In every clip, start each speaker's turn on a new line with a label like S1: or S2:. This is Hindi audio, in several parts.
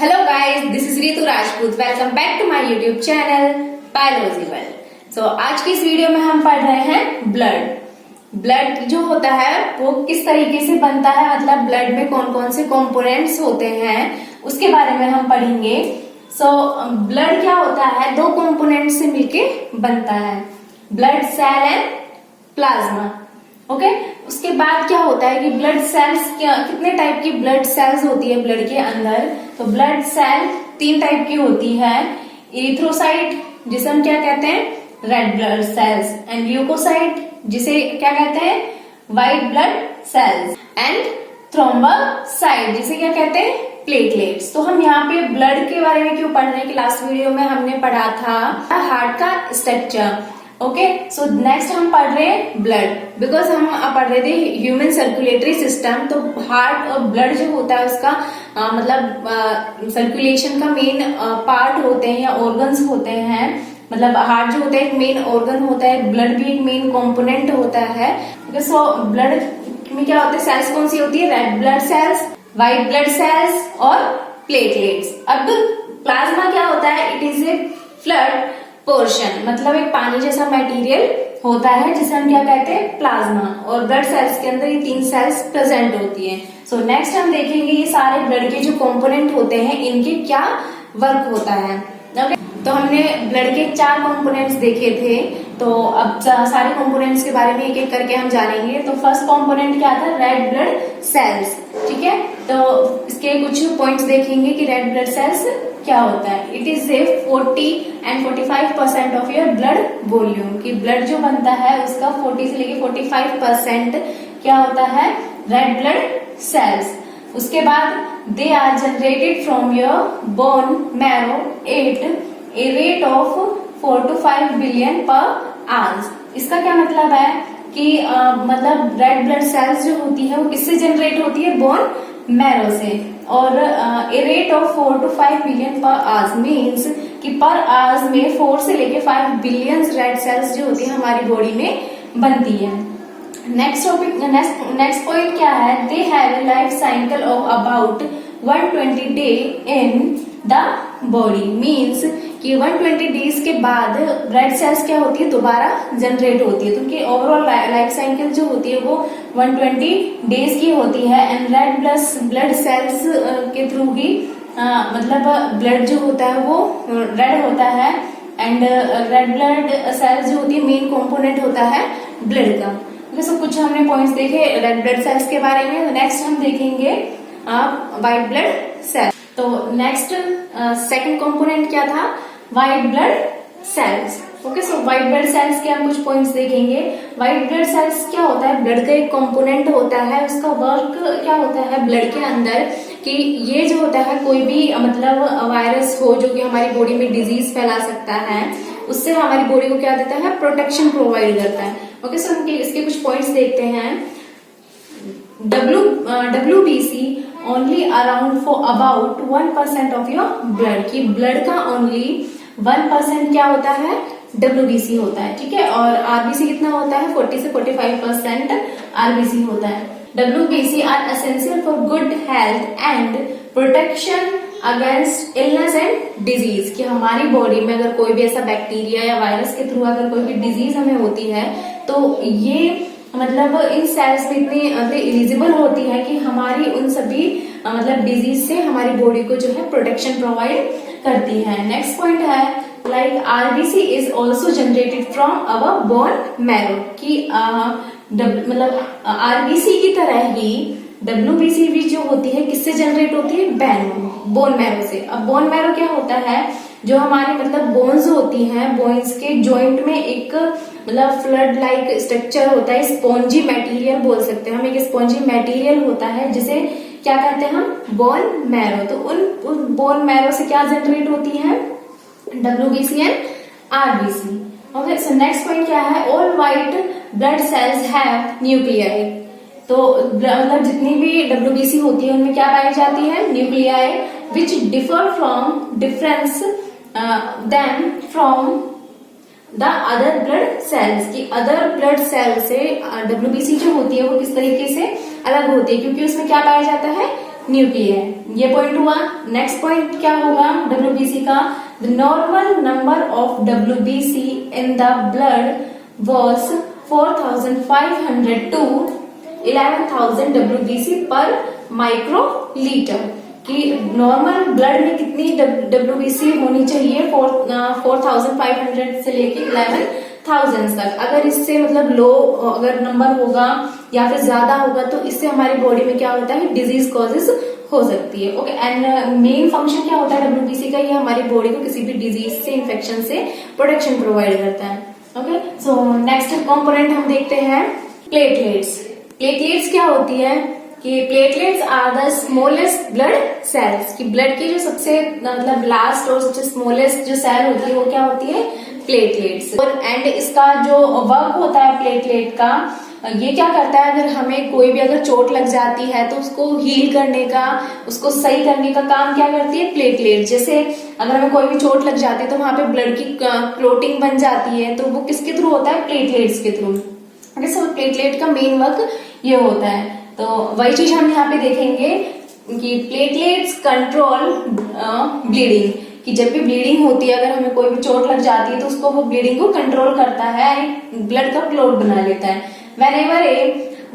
S1: Hello guys, this is Ritu Rajput. Welcome back to my YouTube channel biology world. So आज की इस वीडियो में हम पढ़ रहे हैं ब्लड जो होता है वो किस तरीके से बनता है, मतलब ब्लड में कौन कौन से कंपोनेंट्स होते हैं उसके बारे में हम पढ़ेंगे। सो ब्लड क्या होता है, दो कंपोनेंट से मिलके बनता है, blood cell and plasma. Okay उसके बाद क्या होता है कि ब्लड सेल्स कितने टाइप की ब्लड सेल्स होती है ब्लड के अंदर। तो ब्लड सेल तीन टाइप की होती है, इरिथ्रोसाइट जिसे हम क्या कहते हैं red blood cells, and leukocyte जिसे क्या कहते हैं white blood cells, and thrombocyte जिसे क्या कहते हैं प्लेटलेट्स। तो हम यहाँ पे ब्लड के बारे में क्यों पढ़ रहे हैं कि लास्ट वीडियो में हमने पढ़ा था हार्ट का स्ट्रक्चर। ओके सो नेक्स्ट हम पढ़ रहे हैं ब्लड, बिकॉज हम पढ़ रहे थे ह्यूमन सर्कुलेटरी सिस्टम। तो हार्ट और ब्लड जो होता है उसका मतलब सर्कुलेशन का मेन पार्ट होते हैं या ऑर्गन्स होते हैं। मतलब हार्ट जो होता है एक मेन ऑर्गन होता है, ब्लड भी एक मेन कंपोनेंट होता है। सो ब्लड में क्या होता है, सेल्स कौन सी होती है, red blood sales, white blood sales और प्लेटलेट्स। अब प्लाज्मा क्या होता है, it is a flood portion, मतलब एक पानी जैसा मटेरियल होता है जिसे हम क्या कहते हैं प्लाज्मा। और ब्लड सेल्स के अंदर ये तीन सेल्स प्रेजेंट होती हैं। सो नेक्स्ट हम देखेंगे ये सारे ब्लड के जो कंपोनेंट होते हैं इनके क्या वर्क होता है। ओके तो हमने ब्लड के चार कंपोनेंट्स देखे थे, तो अब सारे कंपोनेंट्स के बारे में एक एक करके हम जानेंगे। तो फर्स्ट कंपोनेंट क्या था, रेड ब्लड सेल्स। ठीक है तो इसके कुछ पॉइंट्स देखेंगे कि रेड ब्लड सेल्स क्या होता है। It is a 40 and 45% of your blood volume, कि ब्लड जो बनता है उसका 40 से लेके 45% क्या होता है रेड ब्लड सेल्स। उसके बाद they are generated from your bone marrow at a rate of 4 to 5 billion per hours. इसका क्या मतलब है कि मतलब रेड ब्लड सेल्स जो होती है वो किससे जनरेट होती है, बोन मैरो से। और a rate of 4 to 5 billion per hours means कि पर आवर्स में 4 से लेके 5 बिलियन रेड सेल्स जो होती है हमारी बॉडी में बनती है। नेक्स्ट टॉपिक नेक्स्ट पॉइंट क्या है, they have a life cycle of about 120 day in the body, means कि 120 डेज के बाद रेड सेल्स क्या होती है दोबारा जनरेट होती है। तो उनकी ओवरऑल लाइफ साइकिल जो होती है वो 120 डेज की होती है। एंड रेड ब्लड सेल्स के थ्रू ही मतलब ब्लड जो होता है वो रेड होता है। एंड रेड ब्लड सेल्स जो होती है मेन कंपोनेंट होता है ब्लड का। तो कुछ हमने पॉइंट्स देखे रेड ब्लड सेल्स के बारे में। नेक्स्ट हम देखेंगे व्हाइट ब्लड सेल्स। तो नेक्स्ट सेकंड कंपोनेंट क्या था, white blood sales. Okay so white blood sales के हम कुछ पॉइंट्स देखेंगे। व्हाइट ब्लड सेल्स क्या होता है, ब्लड का एक कंपोनेंट होता है। उसका वर्क क्या होता है ब्लड के अंदर कि ये जो होता है कोई भी मतलब वायरस हो जो कि हमारी बॉडी में डिजीज फैला सकता है, उससे हमारी बॉडी को क्या देता है, प्रोटेक्शन प्रोवाइड करता है। ओके सो इसके कुछ पॉइंट्स देखते हैं। WBC only around for about 1% of your blood, की ब्लड का ओनली 1% क्या होता है WBC होता है। ठीक है और RBC कितना होता है, 40 से 45% RBC होता है। WBC are essential for good health and protection against illness and disease, कि हमारी बॉडी में अगर कोई भी ऐसा बैक्टीरिया या वायरस के थ्रू अगर कोई भी डिजीज हमें होती है तो ये मतलब इन सेल्स में इतनी इलिजिबल होती है कि हमारी उन सभी मतलब डिजीज से हमारी बॉडी को जो है प्रोटेक्शन प्रोवाइड करती है। नेक्स्ट पॉइंट है like RBC is also generated from our bone marrow, कि मतलब RBC की तरह ही WBC भी जो होती है किससे जनरेट होती है, बोन मैरो से। अब बोन मैरो क्या होता है, जो हमारे मतलब बोन्स होती हैं, बोन्स के जॉइंट में एक मतलब फ्लड लाइक स्ट्रक्चर होता है, स्पॉन्जी मटेरियल बोल सकते हैं हम, एक स्पॉन्जी मटेरियल होता है जिसे क्या कहते हैं हम, बोन मैरो। तो उन बोन मैरो से क्या जनरेट होती है, WBC and RBC। Okay so next point क्या है, all white blood cells have nuclei. तो मतलब जितनी भी WBC होती है उनमें क्या पाई जाती है, nuclei, which differ from differences than from the other blood cells, की अदर ब्लड सेल से WBC जो होती है वो किस तरीके से अलग होती है, क्योंकि उसमें क्या पाया जाता है, न्यूक्लियर। ये पॉइंट हुआ। नेक्स्ट पॉइंट क्या होगा WBC का? The normal number of WBC in the blood was 4500 to 11,000 WBC पर माइक्रोलीटर। कि नॉर्मल ब्लड में कितनी WBC होनी चाहिए? 4,500 से लेके 11,000 तक। अगर इससे मतलब लो अगर नंबर होगा या फिर ज्यादा होगा तो इससे हमारी बॉडी में क्या होता है? डिजीज कॉजेज हो सकती है। ओके, एंड मेन फंक्शन क्या होता है WBC का? ये हमारी बॉडी को किसी भी डिजीज से, इन्फेक्शन से प्रोटेक्शन प्रोवाइड करता है। ओके, सो नेक्स्ट कंपोनेंट हम देखते हैं प्लेटलेट्स। प्लेटलेट्स क्या होती है कि platelets are the smallest blood cells. कि ब्लड की जो सबसे मतलब लास्ट और सबसे स्मॉलेस्ट जो सेल होती है वो क्या होती है? प्लेटलेट्स। एंड इसका जो वर्क होता है प्लेटलेट का, ये क्या करता है? अगर हमें कोई भी अगर चोट लग जाती है तो उसको हील करने का, उसको सही करने का काम क्या करती है? प्लेटलेट। जैसे अगर हमें कोई भी चोट लग जाती है तो वहां पे ब्लड की क्लोटिंग बन जाती है, तो वो किसके थ्रू होता है? प्लेटलेट्स के थ्रू। प्लेटलेट का मेन वर्क ये होता है। तो वही चीज हम यहाँ पे देखेंगे कि प्लेटलेट्स कंट्रोल ब्लीडिंग। कि जब भी ब्लीडिंग होती है, अगर हमें कोई भी चोट लग जाती है तो उसको वो ब्लीडिंग को कंट्रोल करता है, ब्लड का क्लोट बना लेता है। Whenever a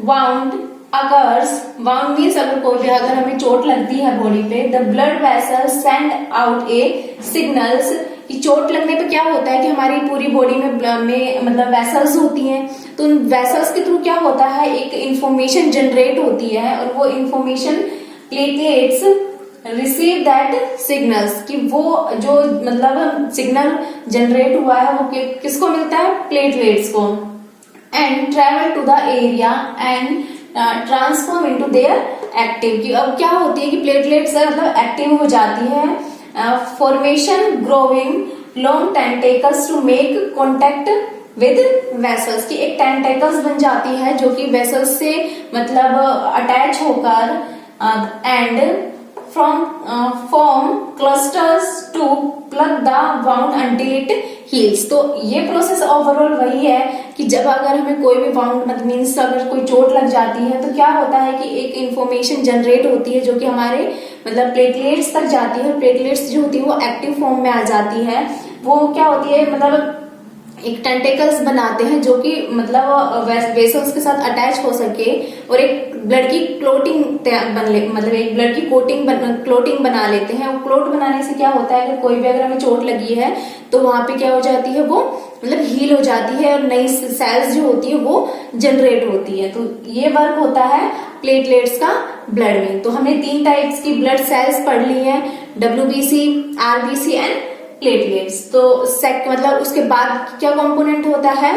S1: wound occurs, wound means अगर कोई भी अगर हमें चोट लगती है बॉडी पे, the blood vessels send out a signals। कि चोट लगने पे क्या होता है कि हमारी पूरी बॉडी में मतलब वेसल्स होती हैं, तो उन वेसल्स के थ्रू क्या होता है? एक इंफॉर्मेशन जनरेट होती है और वो information platelets receive that signals. कि वो जो मतलब सिग्नल जनरेट हुआ है वो किसको मिलता है? प्लेटलेट्स को। And travel to the area and transform into their active. कि अब क्या होती है कि प्लेटलेट्स मतलब एक्टिव हो जाती है। Formation growing long tentacles to make contact with vessels. की एक टेंटेकल्स बन जाती है जो कि वेसल्स से मतलब अटैच होकर and form clusters to plug the wound until it heals. तो ये प्रोसेस ओवरऑल वही है कि जब अगर हमें कोई भी वाउंड मतलब मीन्स अगर कोई चोट लग जाती है तो क्या होता है कि एक इंफॉर्मेशन जनरेट होती है जो कि हमारे मतलब प्लेटलेट्स तक जाती है। और प्लेटलेट्स जो होती है वो एक्टिव फॉर्म में आ जाती है। वो क्या होती है मतलब एक टेंटेकल्स बनाते हैं जो कि मतलब वेसल्स के साथ अटैच हो सके और एक ब्लड की क्लोटिंग मतलब एक ब्लड की क्लोटिंग बना लेते हैं। और क्लोट बनाने से क्या होता है कि कोई भी अगर हमें चोट लगी है तो वहां पे क्या हो जाती है? वो मतलब हील हो जाती है और नई सेल्स जो होती है वो जनरेट होती है। तो ये वर्क होता है प्लेटलेट्स का ब्लड में। तो हमने 3 टाइप्स की ब्लड सेल्स पढ़ ली है, WBC, RBC एंड प्लेटलेट्स। तो मतलब उसके बाद क्या कंपोनेंट होता है?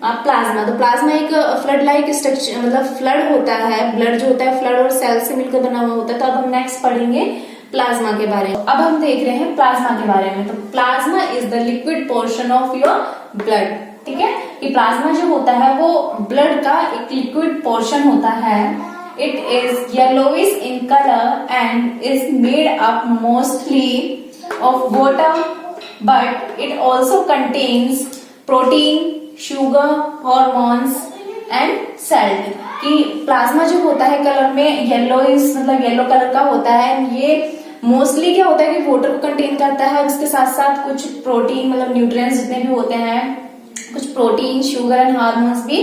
S1: प्लाज्मा। तो प्लाज्मा एक फ्लड लाइक स्ट्रक्चर मतलब फ्लड होता है। ब्लड जो होता है फ्लड और सेल से मिलकर बना हुआ होता है। तो अब हम नेक्स्ट पढ़ेंगे प्लाज्मा के बारे में। अब हम देख रहे हैं प्लाज्मा के बारे में। तो plasma is the liquid portion of your blood. ठीक है, कि प्लाज्मा जो होता है वो ब्लड का एक लिक्विड पोर्शन होता है। It is yellowish in colour and is made up mostly of water, but it also contains protein, sugar, hormones and salt। कि प्लाज्मा जो होता है कलर में येलोइश मतलब येलो कलर का होता है। ये मोस्टली क्या होता है कि वाटर को कंटेन करता है, उसके साथ साथ कुछ प्रोटीन मतलब न्यूट्रिएंट्स जितने भी होते हैं, कुछ प्रोटीन, शुगर एंड हार्मोन्स भी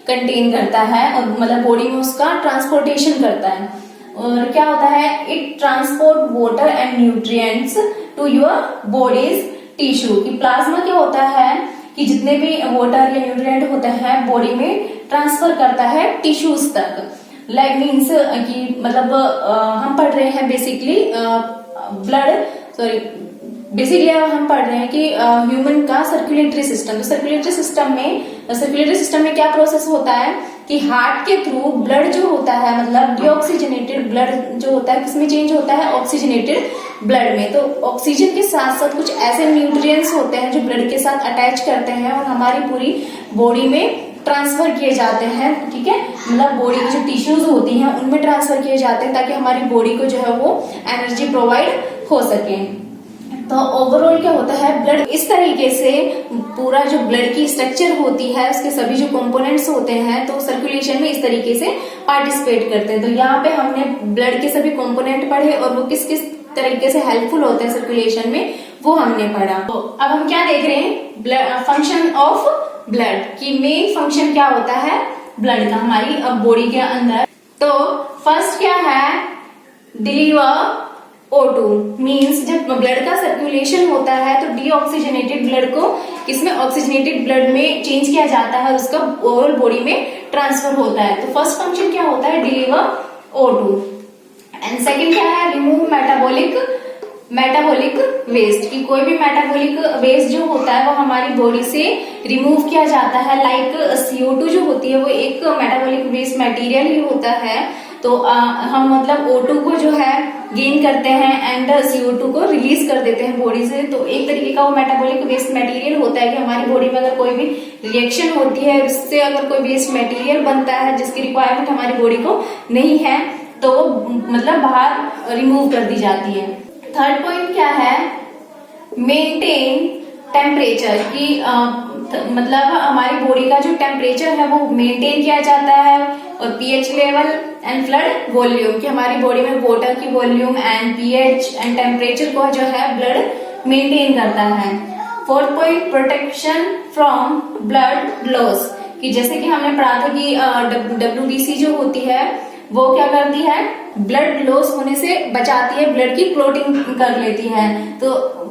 S1: कंटेन करता है और मतलब बॉडी में उसका ट्रांसपोर्टेशन करता है। और क्या होता है? It transport water and nutrients to your body's tissue. कि प्लाज्मा क्या होता है कि जितने भी वाटर या न्यूट्रिएंट होते हैं बॉडी में ट्रांसफर करता है टिश्यूज तक। लाइक मीन्स कि मतलब हम पढ़ रहे हैं बेसिकली हम पढ़ रहे हैं कि ह्यूमन का सर्कुलेटरी सिस्टम। तो सर्कुलेटरी सिस्टम में क्या प्रोसेस होता है कि हार्ट के थ्रू ब्लड जो होता है मतलब डीऑक्सीजनेटेड ब्लड जो होता है किसमें चेंज होता है? ऑक्सीजनेटेड ब्लड में। तो ऑक्सीजन के साथ साथ कुछ ऐसे न्यूट्रिएंट्स होते हैं जो ब्लड के साथ अटैच करते हैं और हमारी पूरी बॉडी में ट्रांसफर किए जाते हैं। ठीक है, मतलब बॉडी की जो टिश्यूज होती हैं उनमें ट्रांसफर किए जाते हैं ताकि हमारी बॉडी को जो है वो एनर्जी प्रोवाइड हो सके। तो ओवरऑल क्या होता है, ब्लड इस तरीके से पूरा जो ब्लड की स्ट्रक्चर होती है, उसके सभी जो कंपोनेंट्स होते हैं, तो सर्कुलेशन में इस तरीके से पार्टिसिपेट करते हैं। तो यहाँ पे हमने ब्लड के सभी कंपोनेंट पढ़े और वो किस किस तरीके से हेल्पफुल होते हैं सर्कुलेशन में, वो हमने पढ़ा। तो अब हम क्या देख रहे हैं, ब्लड फंक्शन ऑफ ब्लड की मेन फंक्शन क्या होता है ब्लड का हमारी अब बॉडी के अंदर। तो फर्स्ट क्या है, डिलीवर O2 मीन्स जब ब्लड का सर्कुलेशन होता है तो डीऑक्सीजनेटेड ब्लड को इसमें ऑक्सीजनेटेड ब्लड में चेंज किया जाता है, उसका ओवरऑल बॉडी में ट्रांसफर होता है। तो फर्स्ट फंक्शन क्या होता है, डिलीवर O2। एंड सेकंड क्या है, रिमूव मेटाबॉलिक वेस्ट, कि कोई भी मेटाबॉलिक वेस्ट जो होता है वो हमारी बॉडी से रिमूव किया जाता है। लाइक CO2 जो होती है वो एक मेटाबॉलिक वेस्ट मटेरियल ही होता है। तो हम मतलब O2 को जो है गेन करते हैं एंड CO2 को रिलीज कर देते हैं बॉडी से। तो एक तरीके का वो मेटाबॉलिक वेस्ट मटेरियल होता है कि हमारी बॉडी में अगर कोई भी रिएक्शन होती है, उससे अगर कोई वेस्ट मटेरियल बनता है जिसकी रिक्वायरमेंट हमारी बॉडी को नहीं है, तो मतलब बाहर रिमूव कर दी जाती है। थर्ड पॉइंट क्या है, मेंटेन टेम्परेचर, की मतलब हमारी बॉडी का जो टेम्परेचर है वो मेंटेन किया जाता है। और pH level and blood volume, कि हमारी बॉडी में वाटर की volume and pH and temperature को जो है ब्लड मेंटेन करता है। Fourth point, protection from blood loss, कि जैसे कि हमने पढ़ा था कि WBC जो होती है वो क्या करती है, ब्लड लॉस होने से बचाती है, ब्लड की क्लोटिंग कर लेती है। तो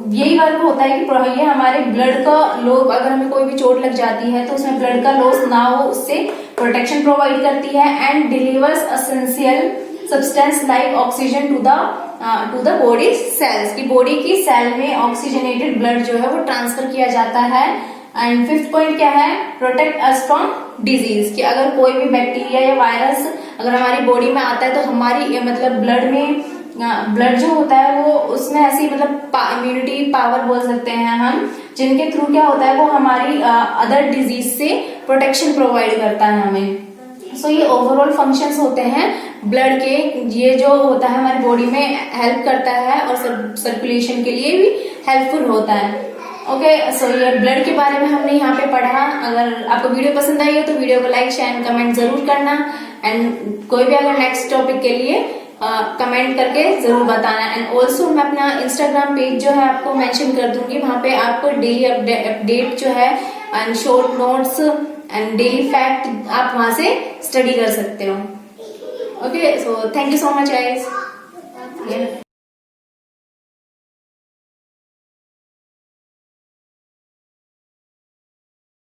S1: यही वर्क होता है कि ये हमारे ब्लड का अगर हमें कोई भी चोट लग जाती है तो उसमें ब्लड का लॉस ना हो, उससे प्रोटेक्शन प्रोवाइड करती है। And delivers essential substance like oxygen to the body cells, की बॉडी की सेल में ऑक्सीजनेटेड ब्लड जो है वो ट्रांसफर किया जाता है। एंड फिफ्थ पॉइंट क्या है, प्रोटेक्ट अस फ्रॉम डिजीज, कि अगर कोई भी बैक्टीरिया या वायरस अगर हमारी बॉडी में आता है तो हमारी मतलब ब्लड जो होता है वो उसमें ऐसी मतलब इम्यूनिटी पावर बोल सकते हैं हम, जिनके थ्रू क्या होता है वो हमारी अदर डिजीज से प्रोटेक्शन प्रोवाइड करता है हमें। सो ये ओवरऑल फंक्शंस होते हैं ब्लड के, ये जो होता है हमारी बॉडी में हेल्प करता है और सर्कुलेशन के लिए भी हेल्पफुल होता है। ओके, सो ये ब्लड के बारे में हमने यहाँ पे पढ़ा। अगर आपको वीडियो पसंद आई हो तो वीडियो को लाइक शेयर एंड कमेंट जरूर करना। एंड कोई भी अगर नेक्स्ट टॉपिक के लिए कमेंट करके जरूर बताना। एंड ऑल्सो मैं अपना इंस्टाग्राम पेज जो है आपको मेंशन कर दूंगी, वहां पे आपको डेली अपडेट जो है and short notes and daily fact आप वहां से स्टडी कर सकते हो। Okay, so thank you so much guys.